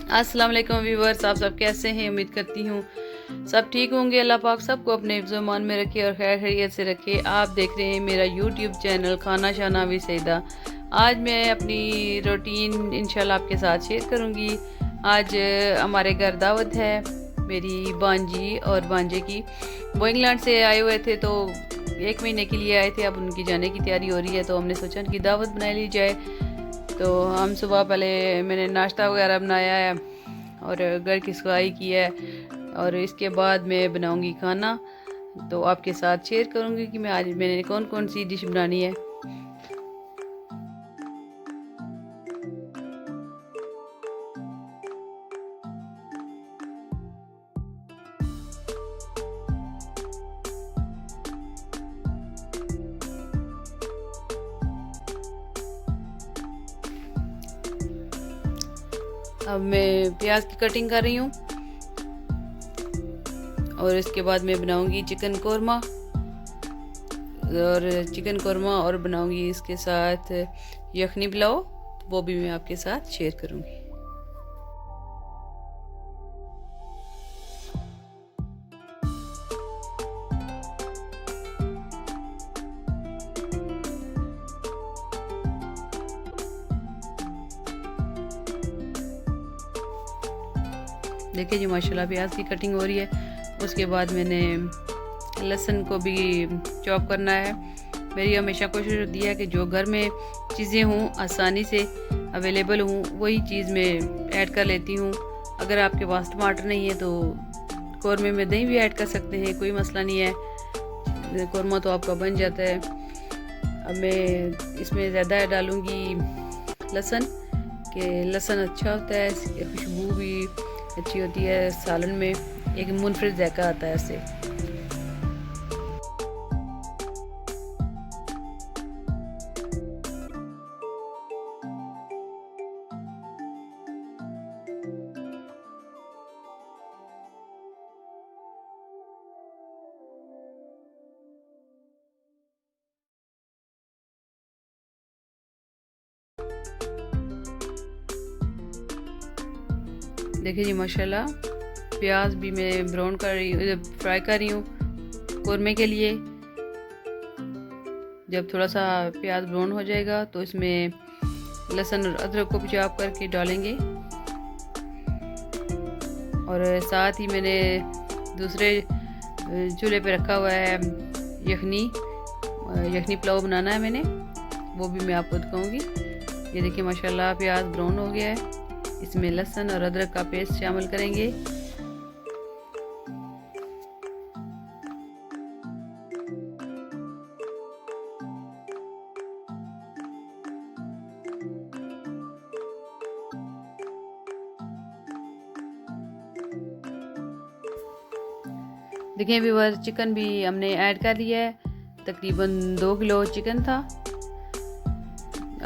अस्सलाम वालेकुम व्यूवर्स, आप सब कैसे हैं? उम्मीद करती हूँ सब ठीक होंगे। अल्लाह पाक सबको अपने हिफ्ज़-ओ-मान में रखे और खैर खैरियत से रखे। आप देख रहे हैं मेरा यूट्यूब चैनल खाना शाना विद सईदा। आज मैं अपनी रूटीन इंशाल्लाह आपके साथ शेयर करूँगी। आज हमारे घर दावत है मेरी भांजी और भांजे की। वो इंग्लैंड से आए हुए थे तो 1 महीने के लिए आए थे। अब उनकी जाने की तैयारी हो रही है तो हमने सोचा उनकी दावत बना ली जाए। तो हम सुबह पहले मैंने नाश्ता वगैरह बनाया है और घर की सफाई की है और इसके बाद मैं बनाऊंगी खाना। तो आपके साथ शेयर करूंगी कि मैं आज मैंने कौन कौन सी डिश बनानी है। अब मैं प्याज की कटिंग कर रही हूँ और इसके बाद मैं बनाऊंगी चिकन कोरमा और बनाऊंगी इसके साथ यखनी पुलाव। तो वो भी मैं आपके साथ शेयर करूंगी। देखिए जी माशाल्लाह प्याज की कटिंग हो रही है। उसके बाद मैंने लहसुन को भी चॉप करना है। मेरी हमेशा कोशिश होती है कि जो घर में चीज़ें हों आसानी से अवेलेबल हों वही चीज़ मैं ऐड कर लेती हूँ। अगर आपके पास टमाटर नहीं है तो कौरमे में दही भी ऐड कर सकते हैं, कोई मसला नहीं है। कौरमा तो आपका बन जाता है। अब मैं इसमें ज़्यादा डालूँगी लहसुन कि लहसुन अच्छा होता है, इसकी खुशबू भी अच्छी होती है। सालन में एक मुनफरिद जायका आता है इससे। देखिए जी माशाल्लाह प्याज भी मैं ब्राउन कर रही हूँ, फ्राई कर रही हूँ कौरमे के लिए। जब थोड़ा सा प्याज ब्राउन हो जाएगा तो इसमें लहसुन और अदरक को भी चॉप करके डालेंगे। और साथ ही मैंने दूसरे चूल्हे पे रखा हुआ है यखनी पुलाव बनाना है मैंने, वो भी मैं आपको दिखाऊंगी। ये देखिए माशाल्लाह प्याज ब्राउन हो गया है। इसमें लहसुन और अदरक का पेस्ट शामिल करेंगे। देखिए व्यूअर चिकन भी हमने ऐड कर लिया है। तकरीबन 2 किलो चिकन था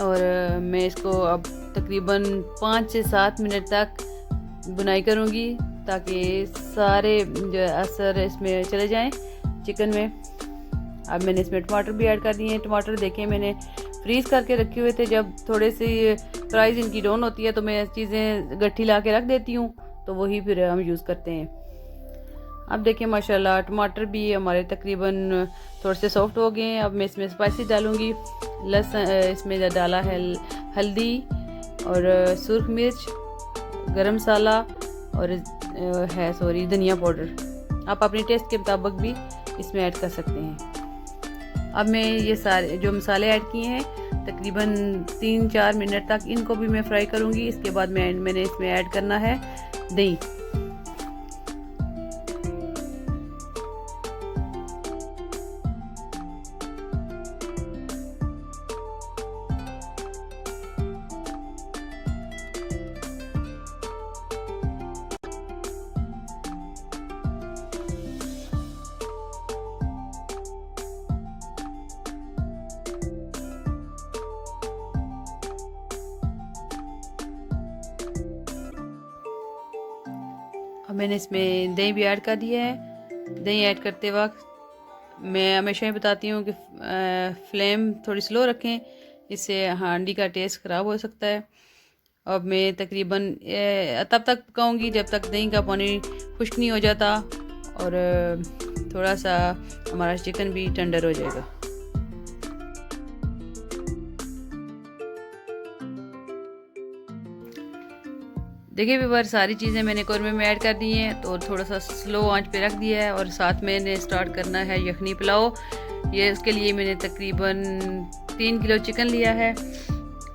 और मैं इसको अब तकरीबन 5 से 7 मिनट तक बुनाई करूँगी ताकि सारे जो असर इसमें चले जाएं चिकन में। अब मैंने इसमें टमाटर भी ऐड कर दिए हैं। टमाटर देखें मैंने फ्रीज़ करके रखे हुए थे। जब थोड़े से प्राइस इनकी डाउन होती है तो मैं चीज़ें गट्ठी ला के रख देती हूँ, तो वही फिर हम यूज़ करते हैं। अब देखिए माशाल्लाह टमाटर भी हमारे तकरीबन थोड़े से सॉफ्ट हो गए हैं। अब मैं इसमें स्पाइसी डालूँगी। लहसुन इसमें डाला है हल्दी और सुर्ख मिर्च, गरम मसाला और धनिया पाउडर। आप अपने टेस्ट के मुताबिक भी इसमें ऐड कर सकते हैं। अब मैं ये सारे जो मसाले ऐड किए हैं तकरीबन 3-4 मिनट तक इनको भी मैं फ्राई करूँगी। इसके बाद मैंने इसमें ऐड करना है दही। अब मैंने इसमें दही भी ऐड कर दिया है। दही ऐड करते वक्त मैं हमेशा ही बताती हूँ कि फ्लेम थोड़ी स्लो रखें, इससे हांडी का टेस्ट ख़राब हो सकता है। अब मैं तकरीबन तब तक पकाऊंगी जब तक दही का पानी खुश्क नहीं हो जाता और थोड़ा सा हमारा चिकन भी टेंडर हो जाएगा। देखिए व्यूअर, सारी चीज़ें मैंने कौरमे में ऐड कर दी हैं तो थोड़ा सा स्लो आंच पे रख दिया है। और साथ में मैंने स्टार्ट करना है यखनी पुलाव। ये उसके लिए मैंने तकरीबन 3 किलो चिकन लिया है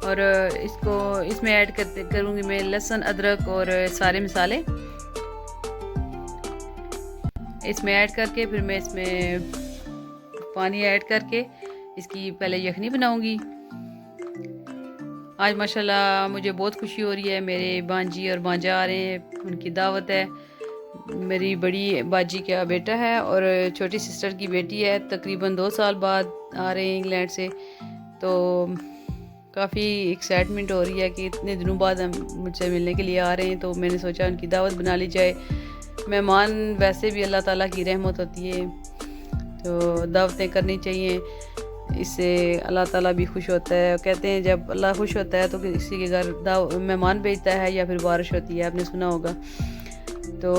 और इसमें ऐड करूँगी मैं लहसुन, अदरक और सारे मसाले इसमें ऐड करके फिर मैं इसमें पानी ऐड करके इसकी पहले यखनी बनाऊँगी। आज माशाल्लाह मुझे बहुत खुशी हो रही है। मेरे भांजी और भांजा आ रहे हैं, उनकी दावत है। मेरी बड़ी बाजी का बेटा है और छोटी सिस्टर की बेटी है। तकरीबन 2 साल बाद आ रहे हैं इंग्लैंड से, तो काफ़ी एक्साइटमेंट हो रही है कि इतने दिनों बाद हम मुझसे मिलने के लिए आ रहे हैं। तो मैंने सोचा उनकी दावत बना ली जाए। मेहमान वैसे भी अल्लाह ताला की रहमत होती है, तो दावतें करनी चाहिए। इससे अल्लाह ताला भी खुश होता है। कहते हैं जब अल्लाह खुश होता है तो किसी के घर मेहमान भेजता है या फिर बारिश होती है, आपने सुना होगा। तो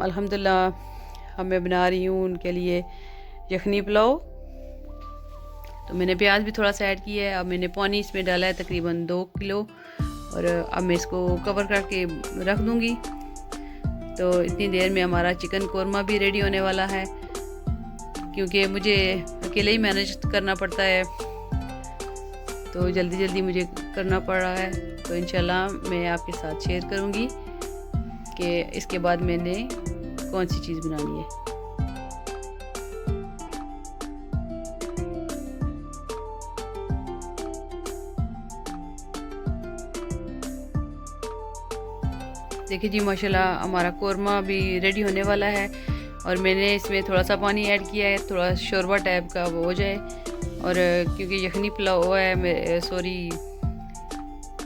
अल्हम्दुलिल्लाह मैं बना रही हूँ उनके लिए यखनी पुलाव। तो मैंने प्याज भी थोड़ा सा ऐड किया है। अब मैंने पानी इसमें डाला है तकरीबन 2 किलो और अब मैं इसको कवर करके रख दूँगी। तो इतनी देर में हमारा चिकन कोरमा भी रेडी होने वाला है, क्योंकि मुझे अकेले ही मैनेज करना पड़ता है, तो जल्दी जल्दी मुझे करना पड़ रहा है। तो इंशाल्लाह मैं आपके साथ शेयर करूँगी कि इसके बाद मैंने कौन सी चीज़ बनानी है। देखिए जी माशाल्लाह हमारा कोरमा भी रेडी होने वाला है और मैंने इसमें थोड़ा सा पानी ऐड किया है, थोड़ा शोरबा टाइप का वो हो जाए। और क्योंकि यखनी पुलाव है,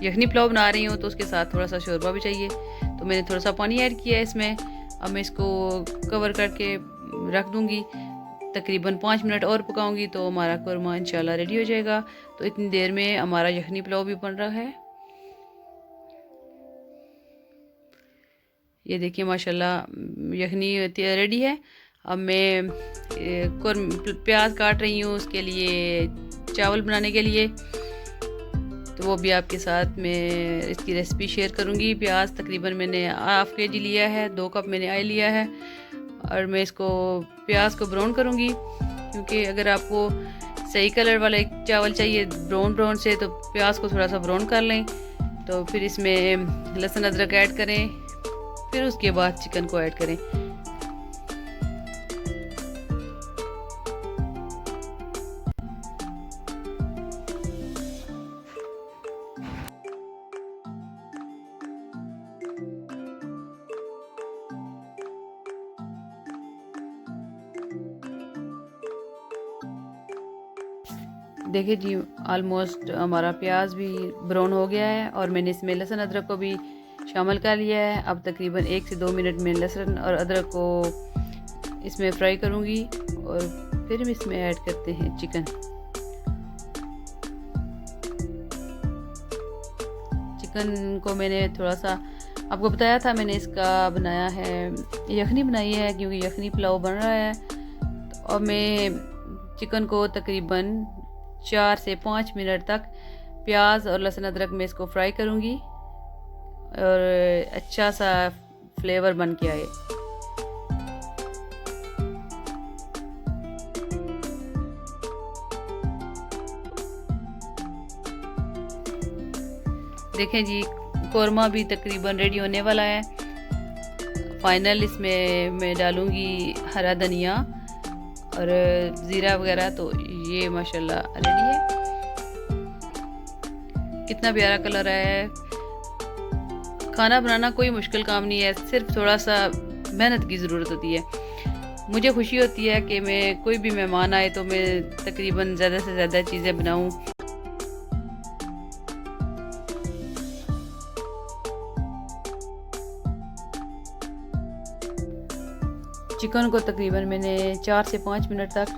यखनी पुलाव बना रही हूँ तो उसके साथ थोड़ा सा शोरबा भी चाहिए, तो मैंने थोड़ा सा पानी ऐड किया है इसमें। अब मैं इसको कवर करके रख दूँगी। तकरीबन 5 मिनट और पकाऊँगी तो हमारा कोरमा इंशाल्लाह रेडी हो जाएगा। तो इतनी देर में हमारा यखनी पुलाव भी बन रहा है। ये देखिए माशाल्लाह यखनी रेडी है। अब मैं प्याज काट रही हूँ उसके लिए, चावल बनाने के लिए, तो वो भी आपके साथ मैं इसकी रेसिपी शेयर करूँगी। प्याज तकरीबन मैंने ½ kg लिया है, 2 कप मैंने ऑयल लिया है और मैं इसको प्याज को ब्राउन करूँगी, क्योंकि अगर आपको सही कलर वाले चावल चाहिए ब्राउन से तो प्याज को थोड़ा सा ब्राउन कर लें। तो फिर इसमें लहसुन अदरक ऐड करें, फिर उसके बाद चिकन को ऐड करें। देखिए जी ऑलमोस्ट हमारा प्याज भी ब्राउन हो गया है और मैंने इसमें लहसुन अदरक को भी शामिल कर लिया है। अब तकरीबन 1 से 2 मिनट में लहसुन और अदरक को इसमें फ्राई करूँगी और फिर हम इसमें ऐड करते हैं चिकन। चिकन को मैंने थोड़ा सा आपको बताया था मैंने इसका बनाया है, यखनी बनाई है क्योंकि यखनी पुलाव बन रहा है। और मैं चिकन को तकरीबन 4 से 5 मिनट तक प्याज और लहसुन अदरक में इसको फ्राई करूँगी और अच्छा सा फ्लेवर बन के आए। देखें जी, कौरमा भी तकरीबन रेडी होने वाला है। फाइनल इसमें मैं डालूँगी हरा धनिया और ज़ीरा वगैरह। तो ये माशाल्लाह रेडी है। कितना प्यारा कलर है। खाना बनाना कोई मुश्किल काम नहीं है, सिर्फ थोड़ा सा मेहनत की ज़रूरत होती है। मुझे खुशी होती है कि मैं कोई भी मेहमान आए तो मैं तकरीबन ज़्यादा से ज़्यादा चीज़ें बनाऊं। चिकन को तकरीबन मैंने 4 से 5 मिनट तक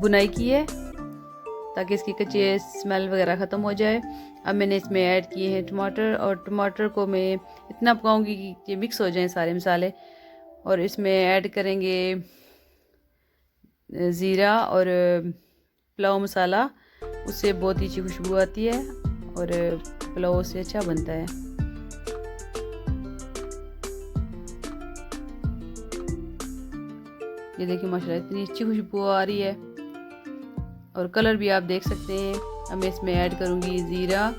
बुनाई की है ताकि इसकी कच्ची स्मेल वगैरह ख़त्म हो जाए। अब मैंने इसमें ऐड किए हैं टमाटर, और टमाटर को मैं इतना पकाऊंगी कि ये मिक्स हो जाएं सारे मसाले। और इसमें ऐड करेंगे ज़ीरा और पुलाव मसाला, उससे बहुत ही अच्छी खुशबू आती है और पुलाव से अच्छा बनता है। ये देखिए माशाल्लाह इतनी अच्छी खुशबू आ रही है और कलर भी आप देख सकते हैं। अब मैं इसमें ऐड करूँगी ज़ीरा,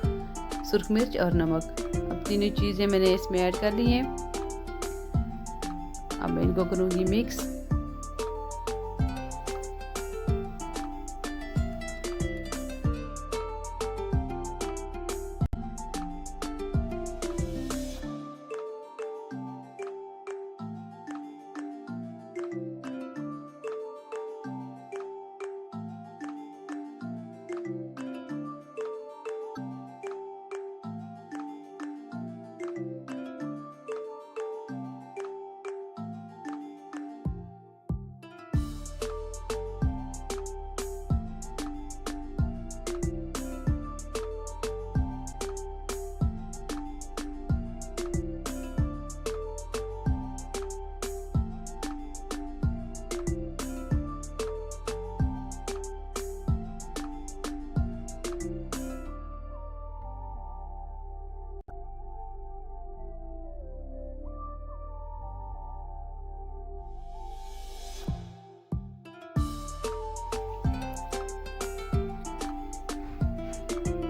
सुर्ख मिर्च और नमक। अब तीनों चीज़ें मैंने इसमें ऐड कर ली हैं। अब मैं इनको करूँगी मिक्स।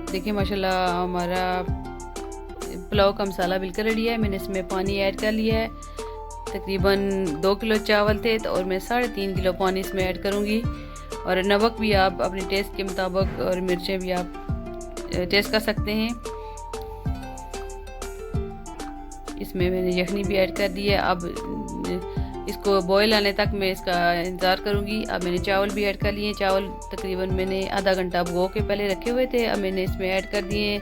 देखिए माशाल्लाह हमारा पुलाव का मसाला बिल्कुल रेडी है। मैंने इसमें पानी ऐड कर लिया है। तकरीबन 2 किलो चावल थे तो और मैं 3.5 किलो पानी इसमें ऐड करूँगी। और नमक भी आप अपने टेस्ट के मुताबिक और मिर्चें भी आप टेस्ट कर सकते हैं। इसमें मैंने यखनी भी ऐड कर दी है। अब इसको बॉयल आने तक मैं इसका इंतज़ार करूँगी। अब मैंने चावल भी ऐड कर लिए। चावल तकरीबन मैंने आधा घंटा भिगो के पहले रखे हुए थे, अब मैंने इसमें ऐड कर दिए।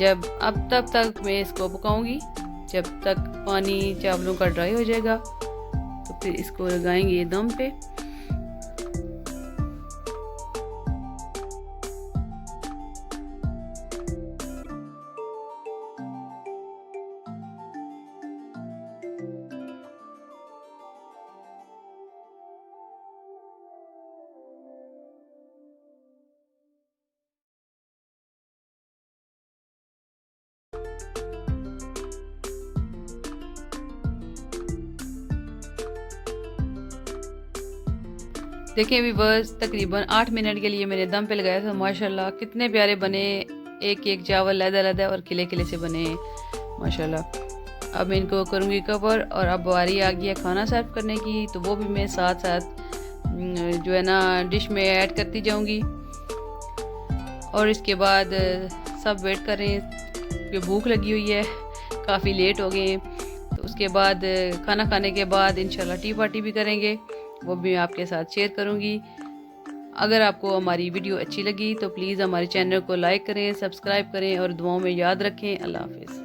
तब तक मैं इसको पकाऊँगी जब तक पानी चावलों का ड्राई हो जाएगा। तो फिर इसको लगाएंगे दम पे। देखिए व्यूअर्स, तकरीबन 8 मिनट के लिए मैंने दम पे लगाया था। माशाल्लाह कितने प्यारे बने, एक एक चावल लहदा और खिले खिले से बने माशाल्लाह। अब मैं इनको करूँगी कवर और अब बारी आ गई है खाना सर्व करने की। तो वो भी मैं साथ साथ जो है ना डिश में ऐड करती जाऊँगी। और इसके बाद सब वेट कर रहे हैं कि भूख लगी हुई है, काफ़ी लेट हो गए हैं। तो उसके बाद खाना खाने के बाद इंशाल्लाह टी पार्टी भी करेंगे, वो भी मैं आपके साथ शेयर करूंगी। अगर आपको हमारी वीडियो अच्छी लगी तो प्लीज़ हमारे चैनल को लाइक करें, सब्सक्राइब करें और दुआओं में याद रखें। अल्लाह हाफ़िज़।